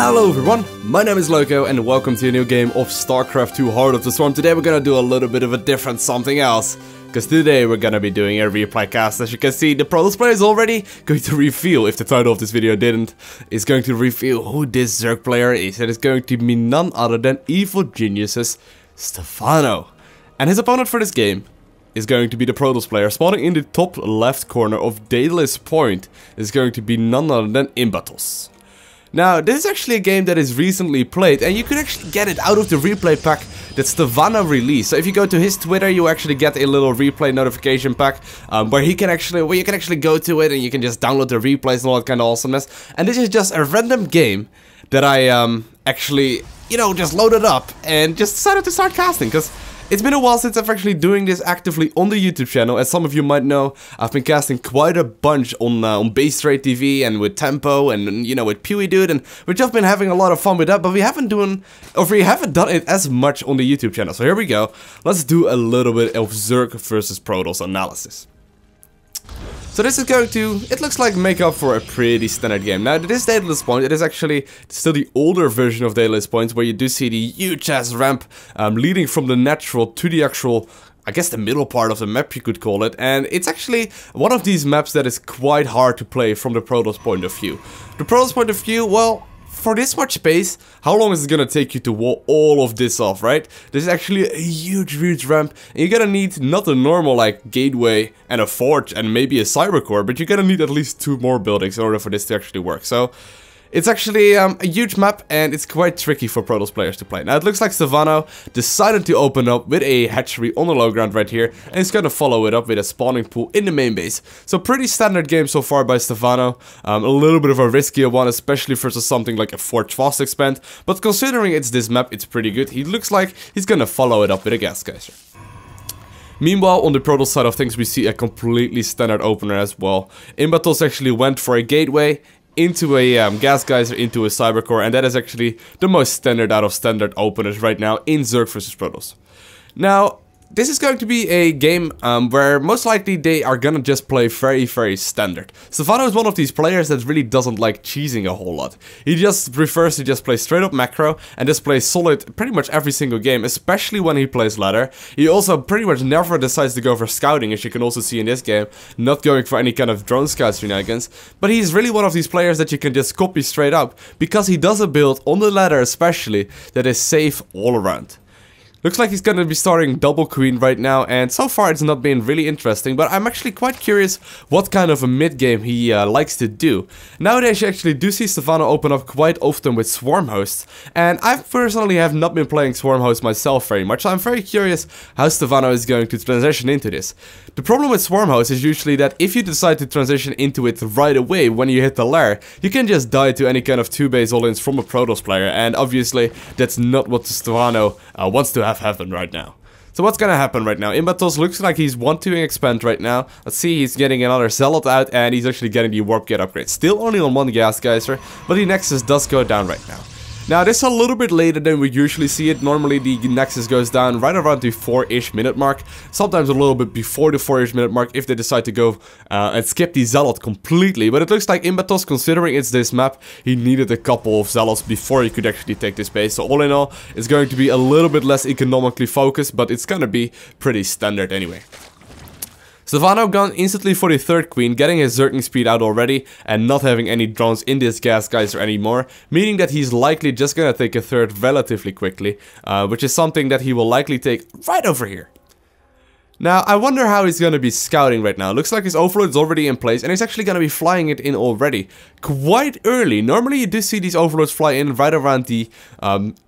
Hello everyone, my name is Lowko and welcome to a new game of StarCraft II Heart of the Storm. Today we're gonna do a little bit of a different something else. Because today we're gonna be doing a replay cast. As you can see, the Protoss player is already going to reveal, if the title of this video didn't, is going to reveal who this Zerg player is. And it's going to be none other than Evil Genius's Stephano. And his opponent for this game is going to be the Protoss player. Spawning in the top left corner of Daedalus Point is going to be none other than ImBaTosS. Now, this is actually a game that is recently played, and you can actually get it out of the replay pack that Stephano released. So if you go to his Twitter, you actually get a little replay notification pack where you can actually go to it and you can just download the replays and all that kind of awesomeness. And this is just a random game that I actually, just loaded up and just decided to start casting, because it's been a while since I've actually doing this actively on the YouTube channel. As some of you might know, I've been casting quite a bunch on EGStephano and with Tempo and with Pewee Dude, and we've just been having a lot of fun with that. But we haven't done it as much on the YouTube channel. So here we go. Let's do a little bit of Zerg versus Protoss analysis. So this is going to, it looks like, make up for a pretty standard game. Now, this Daedalus Point, it is actually still the older version of Daedalus Point, where you do see the huge-ass ramp leading from the natural to the actual, I guess the middle part of the map, you could call it. And it's actually one of these maps that is quite hard to play from the Protoss point of view. The Protoss point of view, well, for this much space, how long is it gonna take you to wall all of this off, right? This is actually a huge ramp, and you're gonna need not a normal like gateway and a forge and maybe a cyber core, but you're gonna need at least 2 more buildings in order for this to actually work. So it's actually a huge map, and it's quite tricky for Protoss players to play. Now, it looks like Stephano decided to open up with a hatchery on the low ground right here, and he's gonna follow it up with a spawning pool in the main base. So pretty standard game so far by Stephano. A little bit of a riskier one, especially versus something like a Forge Fast Expand, but considering it's this map, it's pretty good. He looks like he's gonna follow it up with a Gas Geyser. Meanwhile, on the Protoss side of things, we see a completely standard opener as well. ImBaTosS actually went for a gateway into a Gas Geyser, into a Cyber Core, and that is actually the most standard out of standard openers right now in Zerg versus Protoss. Now, this is going to be a game where most likely they are gonna just play very standard. Stephano is one of these players that really doesn't like cheesing a whole lot. He just prefers to just play straight up macro and just play solid pretty much every single game, especially when he plays ladder. He also pretty much never decides to go for scouting, as you can also see in this game, not going for any kind of drone scout shenanigans. But he's really one of these players that you can just copy straight up, because he does a build on the ladder especially that is safe all around. Looks like he's gonna be starting double queen right now, and so far it's not been really interesting, but I'm actually quite curious what kind of a mid game he likes to do. Nowadays you actually do see Stephano open up quite often with Swarm Hosts, and I personally have not been playing Swarm Hosts myself very much, so I'm very curious how Stephano is going to transition into this. The problem with Swarm Hosts is usually that if you decide to transition into it right away when you hit the lair, you can just die to any kind of 2-base all-ins from a Protoss player, and obviously that's not what Stephano wants to have happen right now. So what's gonna happen right now? ImBaTosS looks like he's wanting to expand right now. Let's see, he's getting another Zealot out, and he's actually getting the Warp Gate upgrade. Still only on 1 Gas Geyser, but the Nexus does go down right now. Now, this is a little bit later than we usually see it. Normally, the Nexus goes down right around the 4-ish minute mark. Sometimes a little bit before the 4-ish minute mark if they decide to go and skip the Zealot completely. But it looks like ImBaTosS, considering it's this map, he needed a couple of Zealots before he could actually take this base. So all in all, it's going to be a little bit less economically focused, but it's gonna be pretty standard anyway. Stephano gone instantly for the 3rd queen, getting his Zerging speed out already, and not having any drones in this Gas Geyser anymore, meaning that he's likely just gonna take a 3rd relatively quickly, which is something that he will likely take right over here. Now, I wonder how he's gonna be scouting right now. Looks like his overload is already in place, and he's actually gonna be flying it in already quite early. Normally, you do see these overloads fly in right around the,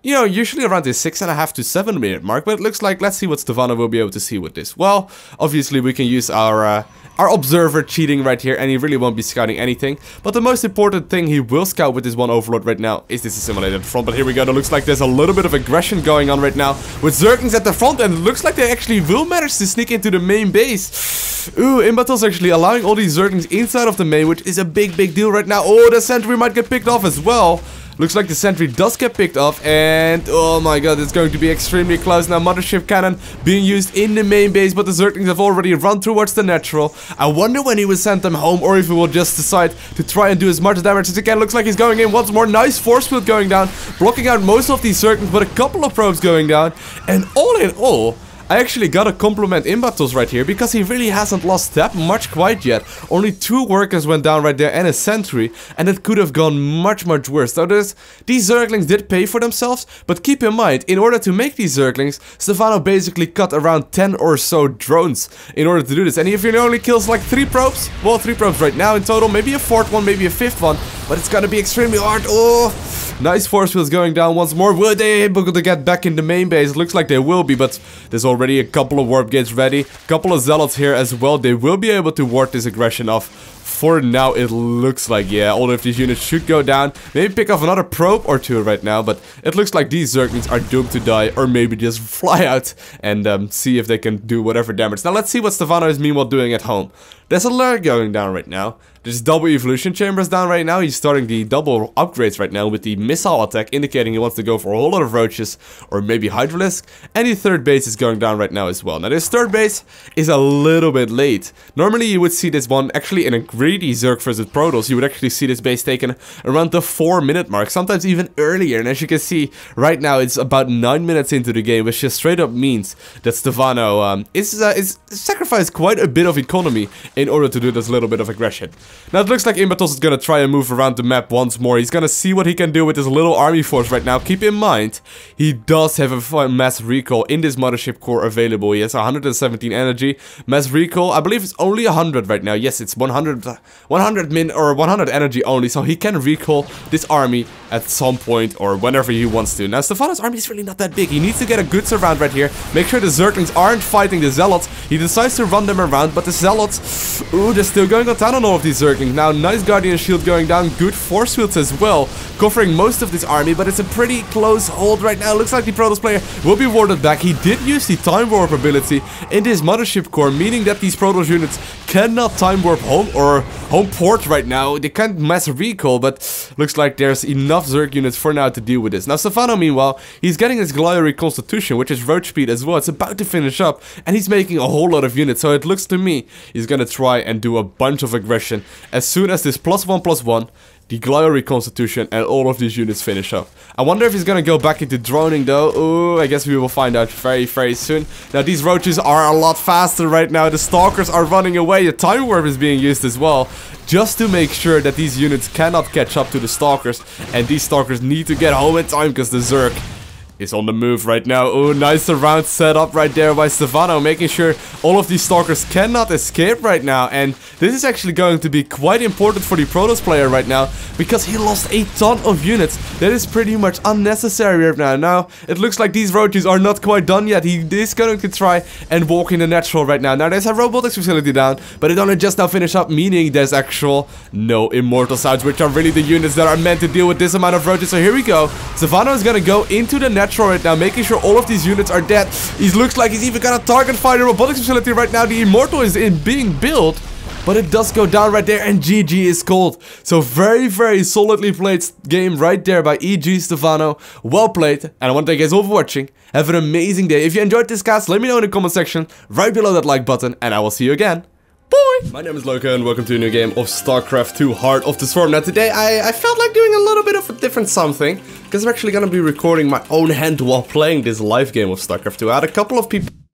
usually around the 6.5 to 7 minute mark, but it looks like, let's see what Stephano will be able to see with this. Well, obviously, we can use our observer cheating right here, and he really won't be scouting anything. But the most important thing he will scout with this one overload right now is this assimilated front. But here we go, it looks like there's a little bit of aggression going on right now with Zergings at the front, and it looks like they actually will manage to sneak into the main base. Ooh, ImBaTosS actually allowing all these Zergings inside of the main, which is a big deal right now. Oh, the sentry might get picked off as well. Looks like the sentry does get picked off, and oh my god, it's going to be extremely close now. Mothership cannon being used in the main base, but the Zerglings have already run towards the natural. I wonder when he will send them home, or if he will just decide to try and do as much damage as he can. Looks like he's going in once more. Nice force field going down, blocking out most of these Zerglings, but a couple of probes going down. And all in all, I actually gotta compliment ImBaTosS right here, because he really hasn't lost that much quite yet. Only 2 workers went down right there and a sentry, and it could have gone much worse. So these Zerglings did pay for themselves, but keep in mind, in order to make these Zerglings, Stephano basically cut around 10 or so drones in order to do this. And if he only kills like 3 probes, well, 3 probes right now in total, maybe a 4th one, maybe a 5th one, but it's gonna be extremely hard. Oh, nice force fields going down once more. Will they be able to get back in the main base? Looks like they will be, but there's already a couple of warp gates ready, couple of zealots here as well. They will be able to ward this aggression off. For now, it looks like, yeah, all of these units should go down. Maybe pick off another probe or 2 right now, but it looks like these Zerglings are doomed to die, or maybe just fly out and see if they can do whatever damage. Now let's see what Stephano is meanwhile doing at home. There's a lurk going down right now. There's double evolution chambers down right now. He's starting the double upgrades right now with the missile attack, indicating he wants to go for a whole lot of roaches or maybe hydralisks. And the 3rd base is going down right now as well. Now this 3rd base is a little bit late. Normally you would see this one actually in a greedy Zerg versus Protoss. You would actually see this base taken around the 4-minute mark, sometimes even earlier. And as you can see right now, it's about 9 minutes into the game, which just straight up means that Stephano is sacrificed quite a bit of economy in order to do this little bit of aggression. Now it looks like ImBaTosS is gonna try and move around the map once more. He's gonna see what he can do with his little army force right now. Keep in mind, he does have a mass recall in this mothership core available. He has 117 energy. Mass recall, I believe it's only 100 right now. Yes, it's 100 min or 100 energy only, so he can recall this army at some point or whenever he wants to. Now Stephano's army is really not that big. He needs to get a good surround right here. Make sure the Zerglings aren't fighting the zealots. He decides to run them around, but the zealots, ooh, they're still going down on all of these Zerglings. Now, nice Guardian Shield going down, good force fields as well, covering most of this army, but it's a pretty close hold right now. Looks like the Protoss player will be warded back. He did use the time warp ability in this mothership core, meaning that these Protoss units cannot time warp home or home port right now. They can't mass recall, but looks like there's enough Zerg units for now to deal with this. Now, Stephano, meanwhile, he's getting his Glider Reconstitution, which is roach speed as well. It's about to finish up, and he's making a whole lot of units, so it looks to me he's gonna try and do a bunch of aggression as soon as this +1/+1, the Glider Reconstitution, and all of these units finish up. I wonder if he's gonna go back into droning though. Ooh, I guess we will find out very soon. Now these roaches are a lot faster right now. The stalkers are running away. A time warp is being used as well, just to make sure that these units cannot catch up to the stalkers, and these stalkers need to get home in time because the Zerg is on the move right now. Oh, nice surround set up right there by Stephano, making sure all of these stalkers cannot escape right now. And this is actually going to be quite important for the Protoss player right now, because he lost a ton of units. That is pretty much unnecessary right now. Now, it looks like these roaches are not quite done yet. He is going to try and walk in the natural right now. Now, there's a robotics facility down, but it only just now finished up, meaning there's actual no immortal sounds, which are really the units that are meant to deal with this amount of roaches. So here we go. Stephano is going to go into the natural right now, making sure all of these units are dead. He looks like he's even gonna target fire the robotics facility right now. The immortal is being built, but it does go down right there, and GG is called. So very solidly played game right there by EGStephano. Well played, and I want to thank you guys all for watching. Have an amazing day. If you enjoyed this cast, let me know in the comment section right below that like button, and I will see you again. Bye! My name is Lowko, and welcome to a new game of StarCraft II Heart of the Swarm. Now today I felt like doing a little bit of a different something, because I'm actually gonna be recording my own hand while playing this live game of StarCraft II. I had a couple of people